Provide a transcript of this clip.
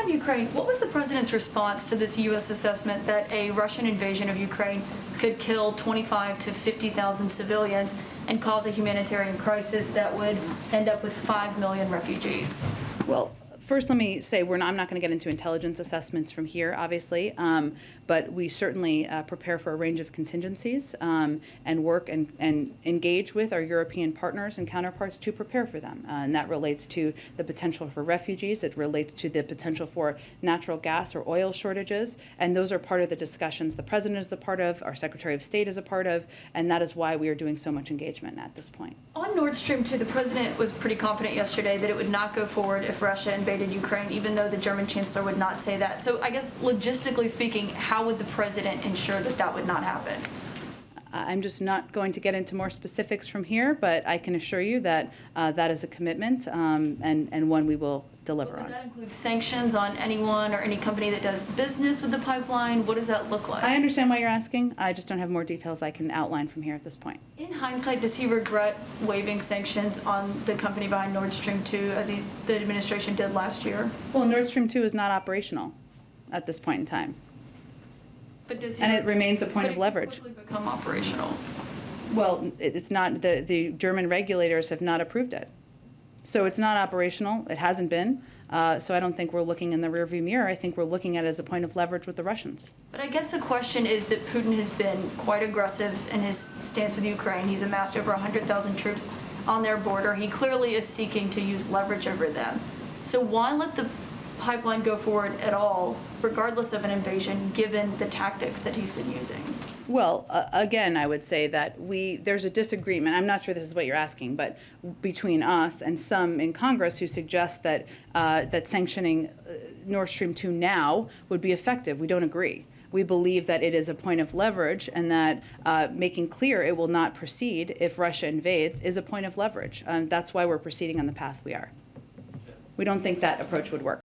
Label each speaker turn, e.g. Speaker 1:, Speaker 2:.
Speaker 1: on Ukraine, what was the president's response to this U.S. assessment that a Russian invasion of Ukraine could kill 25 to 50,000 civilians and cause a humanitarian crisis that would end up with 5 million refugees?
Speaker 2: Well, first, let me say I'm not going to get into intelligence assessments from here, obviously, but we certainly prepare for a range of contingencies and work and engage with our European partners and counterparts to prepare for them. And that relates to the potential for refugees. It relates to the potential for natural gas or oil shortages. And those are part of the discussions the President is a part of, our Secretary of State is a part of, and that is why we are doing so much engagement at this point.
Speaker 1: On Nord Stream 2, the President was pretty confident yesterday that it would not go forward if Russia invaded Ukraine, even though the German Chancellor would not say that. So I guess logistically speaking, how would the President ensure that that would not happen?
Speaker 2: I'm just not going to get into more specifics from here, but I can assure you that that is a commitment and one we will deliver on.
Speaker 1: Would that include sanctions on anyone or any company that does business with the pipeline? What does that look like?
Speaker 2: I understand why you're asking. I just don't have more details I can outline from here at this point.
Speaker 1: In hindsight, does he regret waiving sanctions on the company behind Nord Stream 2 as the administration did last year?
Speaker 2: Well, Nord Stream 2 is not operational at this point in time.
Speaker 1: But does he
Speaker 2: and it remains a point of leverage.
Speaker 1: Quickly become operational?
Speaker 2: Well, it's not. The German regulators have not approved it. So it's not operational. It hasn't been. So I don't think we're looking in the rearview mirror. I think we're looking at it as a point of leverage with the Russians.
Speaker 1: But I guess the question is that Putin has been quite aggressive in his stance with Ukraine. He's amassed over 100,000 troops on their border. He clearly is seeking to use leverage over them. So why let the pipeline go forward at all, regardless of an invasion, given the tactics that he's been using?
Speaker 2: Well, again, I would say that there's a disagreement. I'm not sure this is what you're asking, but between us and some in Congress who suggest that that sanctioning Nord Stream 2 now would be effective. We don't agree. We believe that it is a point of leverage and that making clear it will not proceed if Russia invades is a point of leverage. That's why we're proceeding on the path we are. We don't think that approach would work.